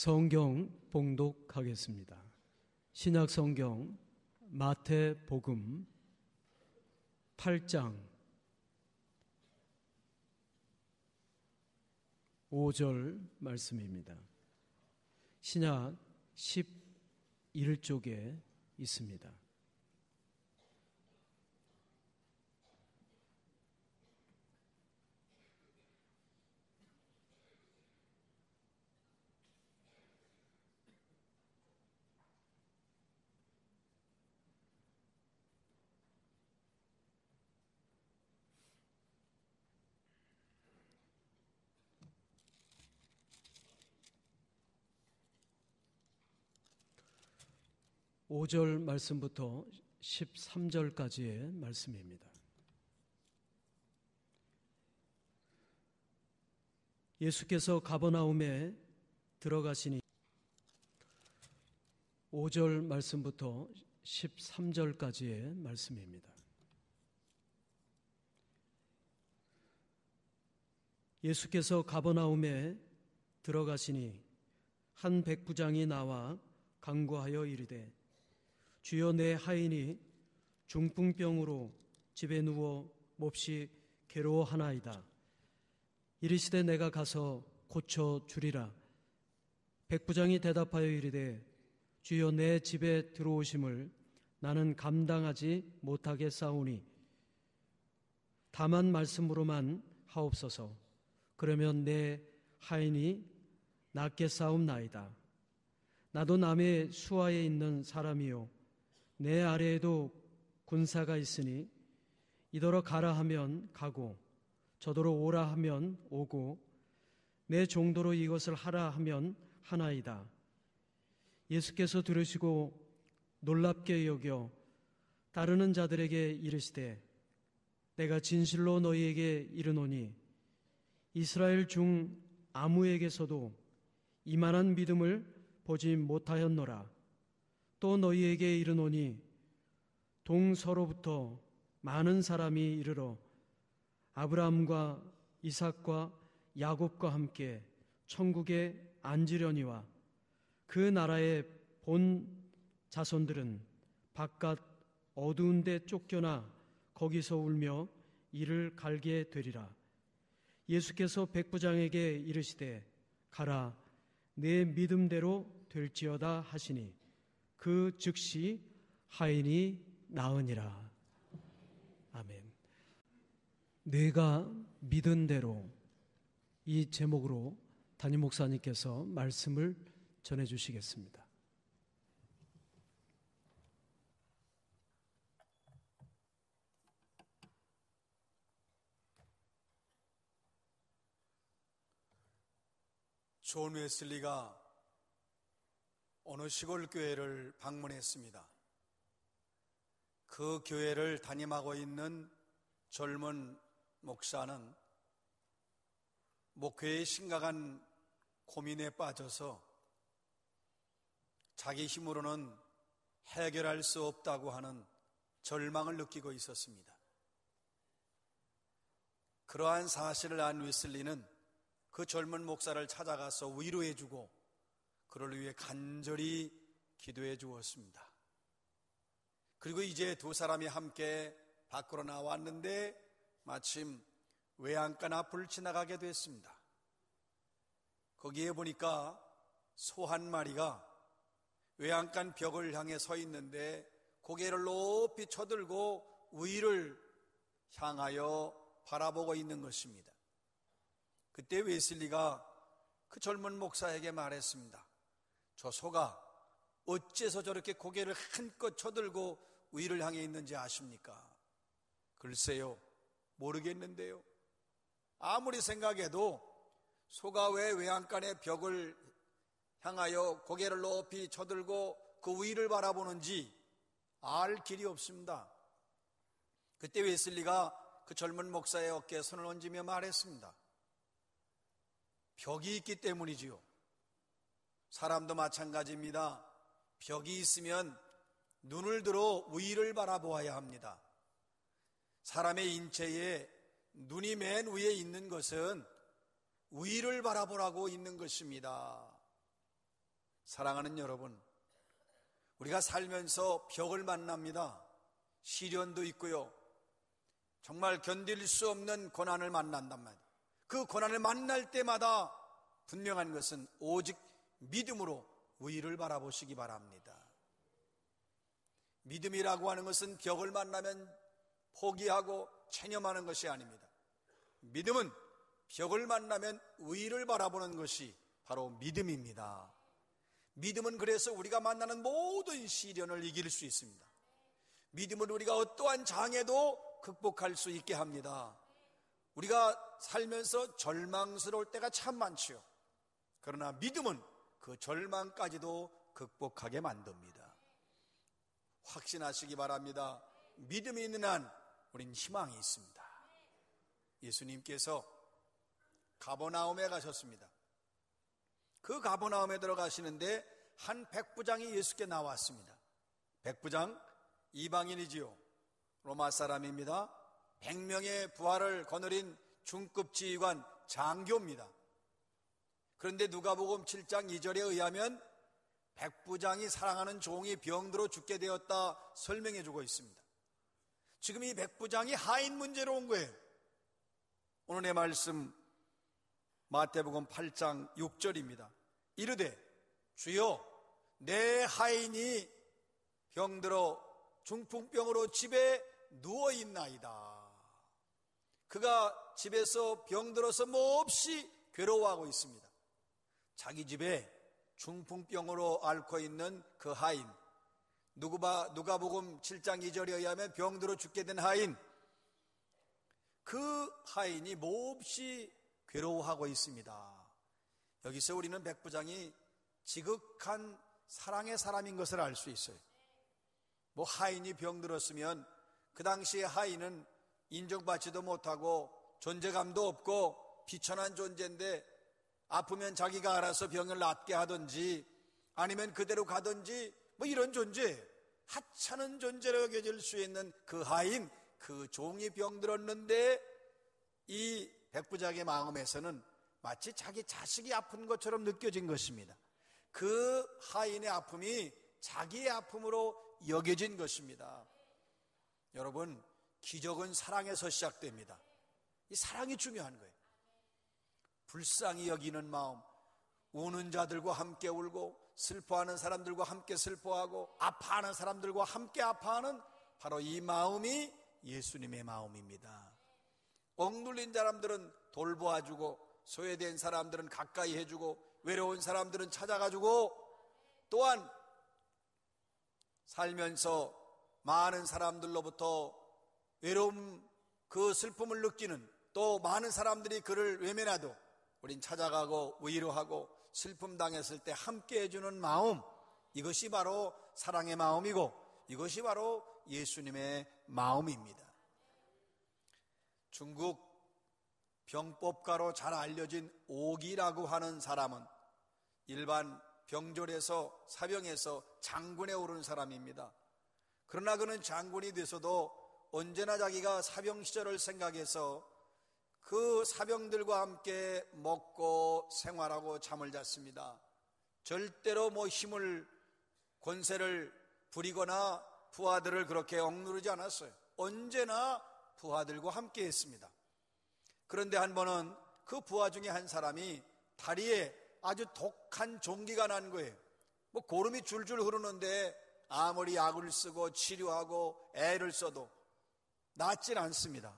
성경 봉독하겠습니다. 신약 성경 마태복음 8장 5절 말씀입니다. 신약 11쪽에 있습니다. 오 절 말씀부터 13절까지의 말씀입니다. 예수께서 가버나움에 들어가시니 5절 말씀부터 13절까지의 말씀입니다. 예수께서 가버나움에 들어가시니 한 백부장이 나와 간구하여 이르되 주여, 내 하인이 중풍병으로 집에 누워 몹시 괴로워하나이다. 이르시되 내가 가서 고쳐 주리라. 백부장이 대답하여 이르되 주여, 내 집에 들어오심을 나는 감당하지 못하겠사오니 다만 말씀으로만 하옵소서. 그러면 내 하인이 낫겠사옵나이다. 나도 남의 수하에 있는 사람이요 내 아래에도 군사가 있으니 이더러 가라 하면 가고 저더러 오라 하면 오고 내 정도로 이것을 하라 하면 하나이다. 예수께서 들으시고 놀랍게 여겨 따르는 자들에게 이르시되 내가 진실로 너희에게 이르노니 이스라엘 중 아무에게서도 이만한 믿음을 보지 못하였노라. 또 너희에게 이르노니 동서로부터 많은 사람이 이르러 아브라함과 이삭과 야곱과 함께 천국에 앉으려니와 그 나라의 본 자손들은 바깥 어두운 데 쫓겨나 거기서 울며 이를 갈게 되리라. 예수께서 백부장에게 이르시되 가라, 내 믿음대로 될지어다 하시니 그 즉시 하인이 나으니라. 아멘. 내가 믿은 대로, 이 제목으로 담임 목사님께서 말씀을 전해 주시겠습니다. 존 웨슬리가 어느 시골 교회를 방문했습니다. 그 교회를 담임하고 있는 젊은 목사는 목회의 심각한 고민에 빠져서 자기 힘으로는 해결할 수 없다고 하는 절망을 느끼고 있었습니다. 그러한 사실을 안 웨슬리는 그 젊은 목사를 찾아가서 위로해주고 그를 위해 간절히 기도해 주었습니다. 그리고 이제 두 사람이 함께 밖으로 나왔는데 마침 외양간 앞을 지나가게 됐습니다. 거기에 보니까 소 한 마리가 외양간 벽을 향해 서 있는데 고개를 높이 쳐들고 위를 향하여 바라보고 있는 것입니다. 그때 웨슬리가 그 젊은 목사에게 말했습니다. 저 소가 어째서 저렇게 고개를 한껏 쳐들고 위를 향해 있는지 아십니까? 글쎄요, 모르겠는데요. 아무리 생각해도 소가 왜 외양간의 벽을 향하여 고개를 높이 쳐들고 그 위를 바라보는지 알 길이 없습니다. 그때 웨슬리가 그 젊은 목사의 어깨에 손을 얹으며 말했습니다. 벽이 있기 때문이지요. 사람도 마찬가지입니다. 벽이 있으면 눈을 들어 위를 바라보아야 합니다. 사람의 인체에 눈이 맨 위에 있는 것은 위를 바라보라고 있는 것입니다. 사랑하는 여러분, 우리가 살면서 벽을 만납니다. 시련도 있고요, 정말 견딜 수 없는 고난을 만난단 말이에요. 그 고난을 만날 때마다 분명한 것은 오직 믿음으로 의를 바라보시기 바랍니다. 믿음이라고 하는 것은 벽을 만나면 포기하고 체념하는 것이 아닙니다. 믿음은 벽을 만나면 의를 바라보는 것이 바로 믿음입니다. 믿음은 그래서 우리가 만나는 모든 시련을 이길 수 있습니다. 믿음은 우리가 어떠한 장애도 극복할 수 있게 합니다. 우리가 살면서 절망스러울 때가 참 많지요. 그러나 믿음은 그 절망까지도 극복하게 만듭니다. 확신하시기 바랍니다. 믿음이 있는 한 우린 희망이 있습니다. 예수님께서 가버나움에 가셨습니다. 그 가버나움에 들어가시는데 한 백부장이 예수께 나왔습니다. 백부장, 이방인이지요. 로마 사람입니다. 100명의 부하를 거느린 중급 지휘관 장교입니다. 그런데 누가복음 7장 2절에 의하면 백부장이 사랑하는 종이 병들어 죽게 되었다 설명해 주고 있습니다. 지금 이 백부장이 하인 문제로 온 거예요. 오늘의 말씀 마태복음 8장 6절입니다. 이르되 주여, 내 하인이 병들어 중풍병으로 집에 누워있나이다. 그가 집에서 병들어서 몹시 괴로워하고 있습니다. 자기 집에 중풍병으로 앓고 있는 그 하인, 누가복음 7장 2절에 의하면 병들어 죽게 된 하인, 그 하인이 몹시 괴로워하고 있습니다. 여기서 우리는 백부장이 지극한 사랑의 사람인 것을 알 수 있어요. 뭐 하인이 병들었으면 그 당시에 하인은 인정받지도 못하고 존재감도 없고 비천한 존재인데 아프면 자기가 알아서 병을 낫게 하든지 아니면 그대로 가든지 뭐 이런 존재, 하찮은 존재로 여겨질 수 있는 그 하인, 그 종이 병들었는데 이 백부장의 마음에서는 마치 자기 자식이 아픈 것처럼 느껴진 것입니다. 그 하인의 아픔이 자기의 아픔으로 여겨진 것입니다. 여러분, 기적은 사랑에서 시작됩니다. 이 사랑이 중요한 거예요. 불쌍히 여기는 마음, 우는 자들과 함께 울고 슬퍼하는 사람들과 함께 슬퍼하고 아파하는 사람들과 함께 아파하는 바로 이 마음이 예수님의 마음입니다. 억눌린 사람들은 돌보아주고 소외된 사람들은 가까이 해주고 외로운 사람들은 찾아가주고 또한 살면서 많은 사람들로부터 외로움, 그 슬픔을 느끼는 또 많은 사람들이 그를 외면하도 우린 찾아가고 위로하고 슬픔 당했을 때 함께 해주는 마음, 이것이 바로 사랑의 마음이고 이것이 바로 예수님의 마음입니다. 중국 병법가로 잘 알려진 오기라고 하는 사람은 일반 병졸에서 사병에서 장군에 오른 사람입니다. 그러나 그는 장군이 돼서도 언제나 자기가 사병 시절을 생각해서 그 사병들과 함께 먹고 생활하고 잠을 잤습니다. 절대로 힘을 권세를 부리거나 부하들을 그렇게 억누르지 않았어요. 언제나 부하들과 함께 했습니다. 그런데 한 번은 그 부하 중에 한 사람이 다리에 아주 독한 종기가 난 거예요. 고름이 줄줄 흐르는데 아무리 약을 쓰고 치료하고 애를 써도 낫질 않습니다.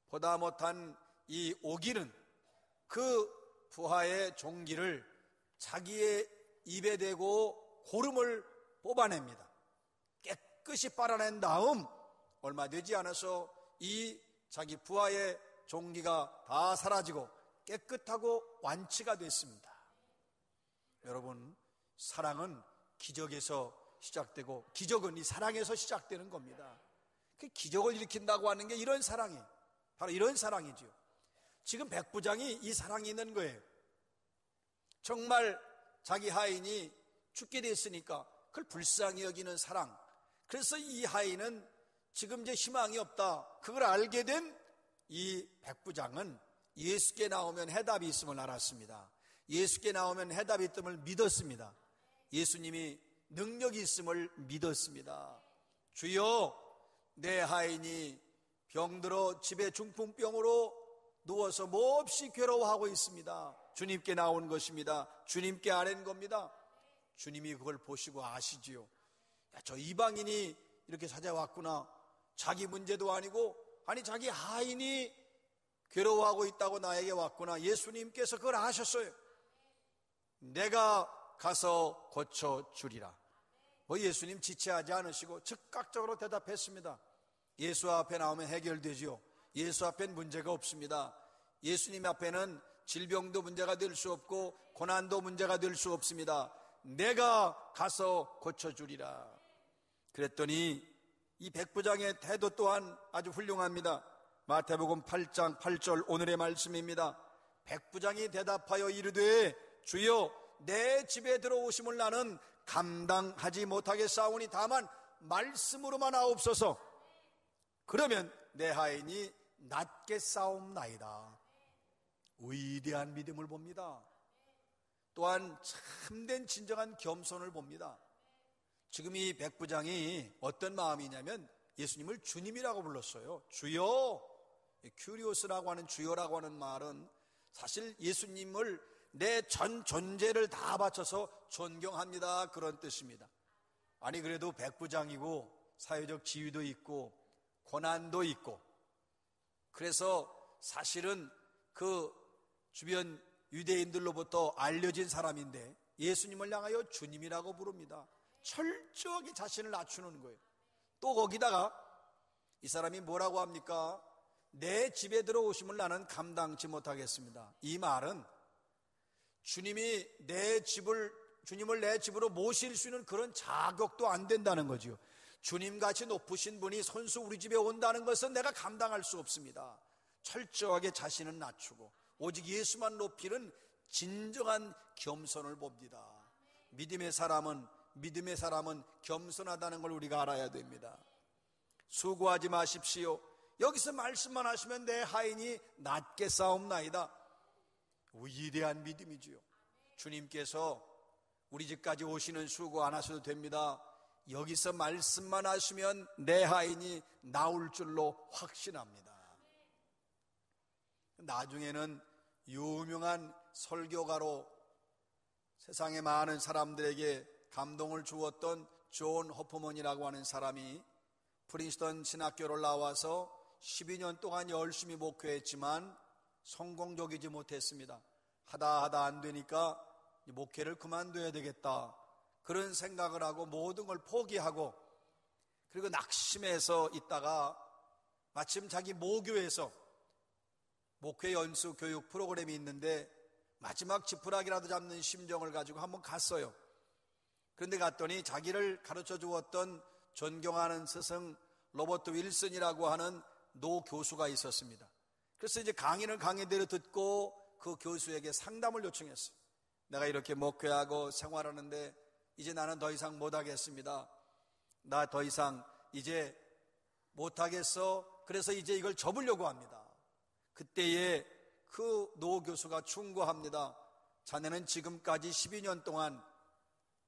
보다 못한 이 오기는 그 부하의 종기를 자기의 입에 대고 고름을 뽑아냅니다. 깨끗이 빨아낸 다음 얼마 되지 않아서 이 자기 부하의 종기가 다 사라지고 깨끗하고 완치가 됐습니다. 여러분, 사랑은 기적에서 시작되고 기적은 이 사랑에서 시작되는 겁니다. 그 기적을 일으킨다고 하는 게 이런 사랑이에요. 바로 이런 사랑이죠. 지금 백부장이 이 사랑이 있는 거예요. 정말 자기 하인이 죽게 됐으니까 그걸 불쌍히 여기는 사랑. 그래서 이 하인은 지금 이제 희망이 없다, 그걸 알게 된 이 백부장은 예수께 나오면 해답이 있음을 알았습니다. 예수께 나오면 해답이 있음을 믿었습니다. 예수님이 능력이 있음을 믿었습니다. 주여, 내 하인이 병들어 집에 중풍병으로 누워서 몹시 괴로워하고 있습니다. 주님께 나온 것입니다. 주님께 아뢰는 겁니다. 주님이 그걸 보시고 아시지요. 야, 저 이방인이 이렇게 찾아왔구나. 자기 문제도 아니고, 아니 자기 하인이 괴로워하고 있다고 나에게 왔구나. 예수님께서 그걸 아셨어요. 내가 가서 고쳐주리라. 예수님 지체하지 않으시고 즉각적으로 대답했습니다. 예수 앞에 나오면 해결되지요. 예수 앞엔 문제가 없습니다. 예수님 앞에는 질병도 문제가 될 수 없고 고난도 문제가 될 수 없습니다. 내가 가서 고쳐주리라. 그랬더니 이 백부장의 태도 또한 아주 훌륭합니다. 마태복음 8장 8절 오늘의 말씀입니다. 백부장이 대답하여 이르되 주여, 내 집에 들어오심을 나는 감당하지 못하겠사오니 다만 말씀으로만 하옵소서. 그러면 내 하인이 낫게 싸움나이다. 위대한 믿음을 봅니다. 또한 참된 진정한 겸손을 봅니다. 지금 이 백부장이 어떤 마음이냐면 예수님을 주님이라고 불렀어요. 주여, 큐리오스라고 하는 주여라고 하는 말은 사실 예수님을 내 전 존재를 다 바쳐서 존경합니다, 그런 뜻입니다. 아니 그래도 백부장이고 사회적 지위도 있고 고난도 있고, 그래서 사실은 그 주변 유대인들로부터 알려진 사람인데 예수님을 향하여 주님이라고 부릅니다. 철저하게 자신을 낮추는 거예요. 또 거기다가 이 사람이 뭐라고 합니까? 내 집에 들어오심을 나는 감당치 못하겠습니다. 이 말은 주님을 내 집으로 모실 수 있는 그런 자격도 안 된다는 거죠. 주님같이 높으신 분이 손수 우리 집에 온다는 것은 내가 감당할 수 없습니다. 철저하게 자신을 낮추고 오직 예수만 높이는 진정한 겸손을 봅니다. 믿음의 사람은 겸손하다는 걸 우리가 알아야 됩니다. 수고하지 마십시오. 여기서 말씀만 하시면 내 하인이 낫게 싸움나이다. 위대한 믿음이지요. 주님께서 우리 집까지 오시는 수고 안 하셔도 됩니다. 여기서 말씀만 하시면 내 하인이 나올 줄로 확신합니다. 나중에는 유명한 설교가로 세상의 많은 사람들에게 감동을 주었던 존 호프먼이라고 하는 사람이 프린스턴 신학교를 나와서 12년 동안 열심히 목회했지만 성공적이지 못했습니다. 하다 안 되니까 목회를 그만둬야 되겠다, 그런 생각을 하고 모든 걸 포기하고, 그리고 낙심해서 있다가 마침 자기 모교에서 목회 연수 교육 프로그램이 있는데 마지막 지푸라기라도 잡는 심정을 가지고 한번 갔어요. 그런데 갔더니 자기를 가르쳐 주었던 존경하는 스승 로버트 윌슨이라고 하는 노 교수가 있었습니다. 그래서 이제 강의대로 듣고 그 교수에게 상담을 요청했어요. 내가 이렇게 목회하고 생활하는데 이제 나는 더 이상 못하겠습니다. 나 더 이상 이제 못하겠어. 그래서 이제 이걸 접으려고 합니다. 그때에 그 노 교수가 충고합니다. 자네는 지금까지 12년 동안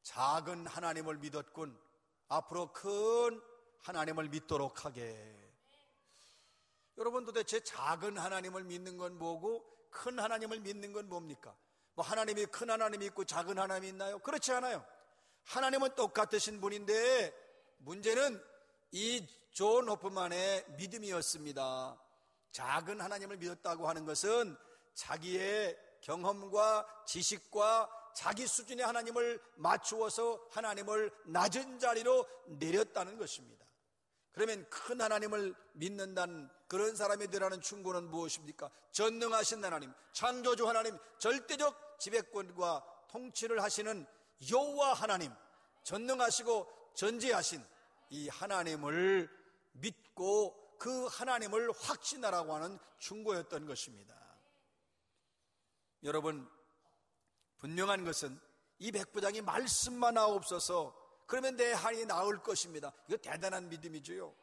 작은 하나님을 믿었군. 앞으로 큰 하나님을 믿도록 하게. 여러분, 도대체 작은 하나님을 믿는 건 뭐고 큰 하나님을 믿는 건 뭡니까? 뭐 하나님이 큰 하나님이 있고 작은 하나님이 있나요? 그렇지 않아요. 하나님은 똑같으신 분인데 문제는 이 존 호프만의 믿음이었습니다. 작은 하나님을 믿었다고 하는 것은 자기의 경험과 지식과 자기 수준의 하나님을 맞추어서 하나님을 낮은 자리로 내렸다는 것입니다. 그러면 큰 하나님을 믿는다는 그런 사람이 되라는 충고는 무엇입니까? 전능하신 하나님, 창조주 하나님, 절대적 지배권과 통치를 하시는 여호와 하나님, 전능하시고 전지하신 이 하나님을 믿고 그 하나님을 확신하라고 하는 충고였던 것입니다. 여러분, 분명한 것은 이 백부장이 말씀만 하옵소서, 그러면 내 하인이 나을 것입니다. 이거 대단한 믿음이죠.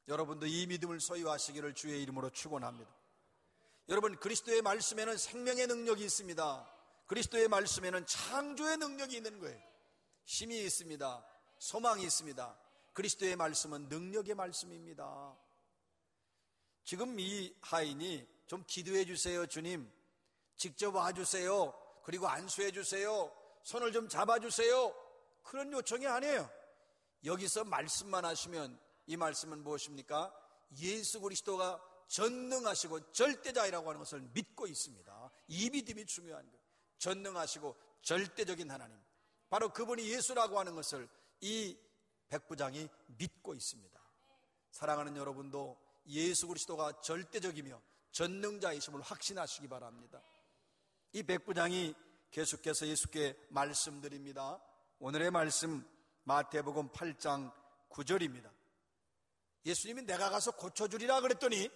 여러분도 이 믿음을 소유하시기를 주의 이름으로 축원합니다. 여러분, 그리스도의 말씀에는 생명의 능력이 있습니다. 그리스도의 말씀에는 창조의 능력이 있는 거예요. 힘이 있습니다. 소망이 있습니다. 그리스도의 말씀은 능력의 말씀입니다. 지금 이 하인이 좀 기도해 주세요, 주님. 직접 와주세요. 그리고 안수해 주세요. 손을 좀 잡아주세요. 그런 요청이 아니에요. 여기서 말씀만 하시면 이 말씀은 무엇입니까? 예수 그리스도가 전능하시고 절대자이라고 하는 것을 믿고 있습니다. 이 믿음이 중요한 거예요. 전능하시고 절대적인 하나님, 바로 그분이 예수라고 하는 것을 이 백부장이 믿고 있습니다. 사랑하는 여러분도 예수 그리스도가 절대적이며 전능자이심을 확신하시기 바랍니다. 이 백부장이 계속해서 예수께 말씀드립니다. 오늘의 말씀 마태복음 8장 9절입니다. 예수님이 내가 가서 고쳐주리라 그랬더니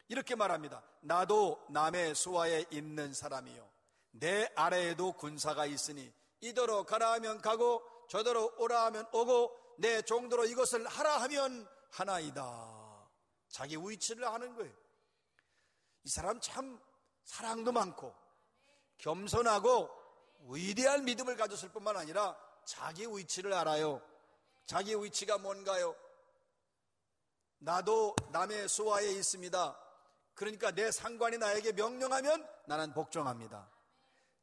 이렇게 말합니다. 나도 남의 수하에 있는 사람이요, 내 아래에도 군사가 있으니 이더러 가라 하면 가고 저더러 오라 하면 오고 내 종도로 이것을 하라 하면 하나이다. 자기 위치를 아는 거예요. 이 사람 참 사랑도 많고 겸손하고 위대한 믿음을 가졌을 뿐만 아니라 자기 위치를 알아요. 자기 위치가 뭔가요? 나도 남의 수하에 있습니다. 그러니까 내 상관이 나에게 명령하면 나는 복종합니다.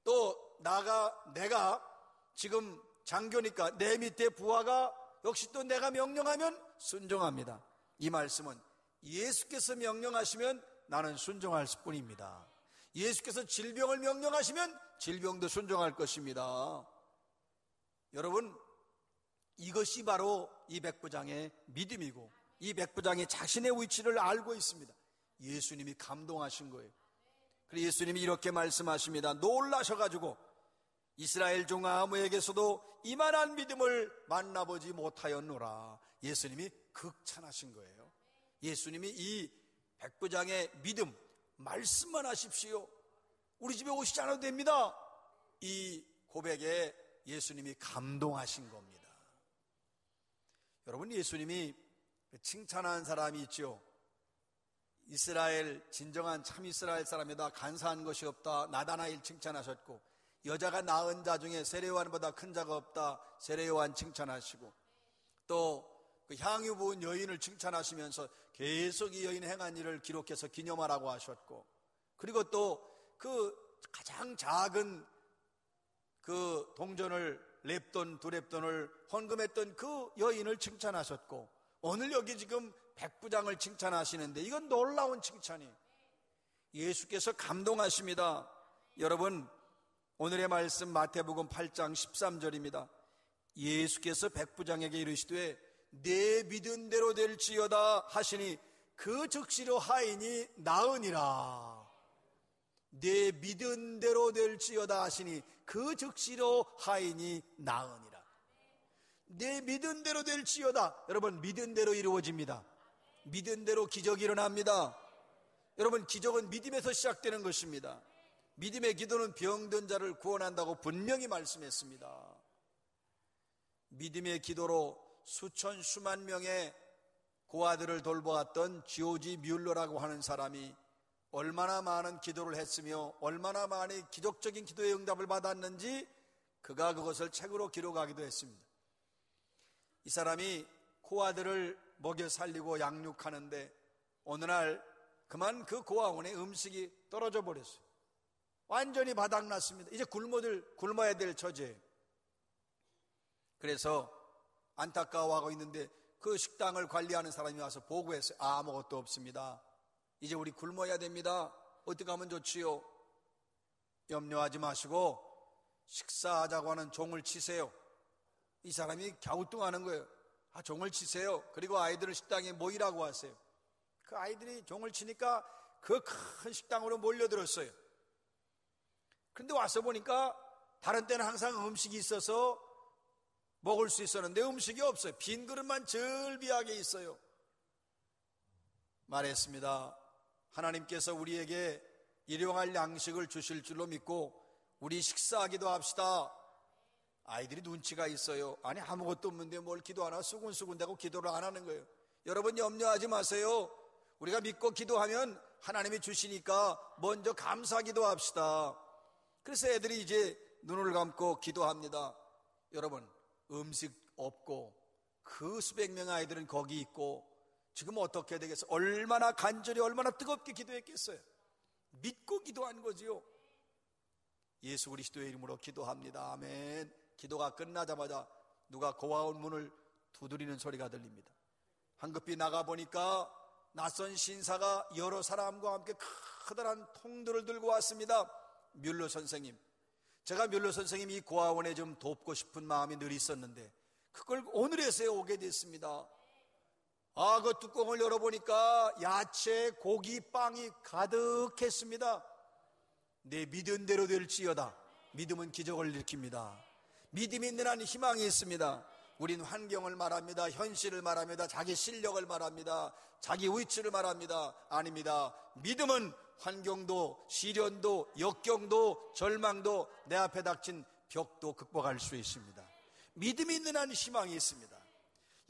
또 내가 지금 장교니까 내 밑에 부하가 역시 또 내가 명령하면 순종합니다. 이 말씀은 예수께서 명령하시면 나는 순종할 뿐입니다. 예수께서 질병을 명령하시면 질병도 순종할 것입니다. 여러분, 이것이 바로 이 백부장의 믿음이고 이 백부장이 자신의 위치를 알고 있습니다. 예수님이 감동하신 거예요. 그래서 예수님이 이렇게 말씀하십니다. 놀라셔가지고 이스라엘 중 아무에게서도 이만한 믿음을 만나보지 못하였노라. 예수님이 극찬하신 거예요. 예수님이 이 백부장의 믿음, 말씀만 하십시오, 우리 집에 오시지 않아도 됩니다, 이 고백에 예수님이 감동하신 겁니다. 여러분, 예수님이 칭찬한 사람이 있죠. 이스라엘, 진정한 참 이스라엘 사람이다, 간사한 것이 없다, 나다나엘 칭찬하셨고, 여자가 낳은 자 중에 세례요한보다 큰 자가 없다, 세례요한 칭찬하시고, 또 그 향유 부은 여인을 칭찬하시면서 계속 이 여인의 행한 일을 기록해서 기념하라고 하셨고, 그리고 또 그 가장 작은 그 동전을 렙돈, 두 렙돈을 헌금했던 그 여인을 칭찬하셨고, 오늘 여기 지금 백부장을 칭찬하시는데 이건 놀라운 칭찬이에요. 예수께서 감동하십니다. 여러분, 오늘의 말씀 마태복음 8장 13절입니다. 예수께서 백부장에게 이르시되 내 믿은 대로 될지어다 하시니 그 즉시로 하인이 나으니라. 내 믿은 대로 될지어다 하시니 그 즉시로 하인이 나으니라. 내 믿은 대로 될지어다. 여러분, 믿은 대로 이루어집니다. 믿은 대로 기적이 일어납니다. 여러분, 기적은 믿음에서 시작되는 것입니다. 믿음의 기도는 병든 자를 구원한다고 분명히 말씀했습니다. 믿음의 기도로 수천 수만 명의 고아들을 돌보았던 지오지 뮬러라고 하는 사람이 얼마나 많은 기도를 했으며 얼마나 많이 기적적인 기도의 응답을 받았는지 그가 그것을 책으로 기록하기도 했습니다. 이 사람이 고아들을 먹여 살리고 양육하는데 어느 날 그만 그 고아원에 음식이 떨어져 버렸어요. 완전히 바닥났습니다. 이제 굶어야 될 처지예요. 그래서 안타까워하고 있는데 그 식당을 관리하는 사람이 와서 보고했어요. 아무것도 없습니다. 이제 우리 굶어야 됩니다. 어떻게 하면 좋지요? 염려하지 마시고 식사하자고 하는 종을 치세요. 이 사람이 갸우뚱하는 거예요. 종을 치세요. 그리고 아이들을 식당에 모이라고 하세요. 그 아이들이 종을 치니까 그 큰 식당으로 몰려들었어요. 그런데 와서 보니까 다른 때는 항상 음식이 있어서 먹을 수 있었는데 음식이 없어요. 빈 그릇만 절비하게 있어요. 말했습니다. 하나님께서 우리에게 일용할 양식을 주실 줄로 믿고 우리 식사하기도 합시다. 아이들이 눈치가 있어요. 아니, 아무것도 없는데 뭘 기도하나, 수군수군대고 기도를 안 하는 거예요. 여러분, 염려하지 마세요. 우리가 믿고 기도하면 하나님이 주시니까 먼저 감사기도 합시다. 그래서 애들이 이제 눈을 감고 기도합니다. 여러분, 음식 없고 그 수백 명의 아이들은 거기 있고 지금 어떻게 되겠어요? 얼마나 간절히 얼마나 뜨겁게 기도했겠어요? 믿고 기도한 거지요. 예수 그리스도의 이름으로 기도합니다. 아멘. 기도가 끝나자마자 누가 고아원 문을 두드리는 소리가 들립니다. 황급히 나가보니까 낯선 신사가 여러 사람과 함께 커다란 통들을 들고 왔습니다. 뮬러 선생님, 제가 뮬러 선생님 이 고아원에 좀 돕고 싶은 마음이 늘 있었는데 그걸 오늘에서야 오게 됐습니다. 그 뚜껑을 열어보니까 야채, 고기, 빵이 가득했습니다. 내 믿은 대로 될지어다. 믿음은 기적을 일으킵니다. 믿음이 있는 한 희망이 있습니다. 우린 환경을 말합니다. 현실을 말합니다. 자기 실력을 말합니다. 자기 위치를 말합니다. 아닙니다. 믿음은 환경도, 시련도, 역경도, 절망도, 내 앞에 닥친 벽도 극복할 수 있습니다. 믿음이 있는 한 희망이 있습니다.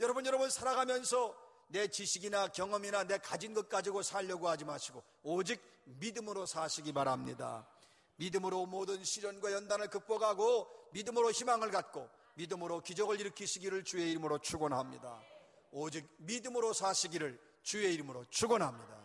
여러분 살아가면서 내 지식이나 경험이나 내 가진 것 가지고 살려고 하지 마시고 오직 믿음으로 사시기 바랍니다. 믿음으로 모든 시련과 연단을 극복하고 믿음으로 희망을 갖고 믿음으로 기적을 일으키시기를 주의 이름으로 축원합니다. 오직 믿음으로 사시기를 주의 이름으로 축원합니다.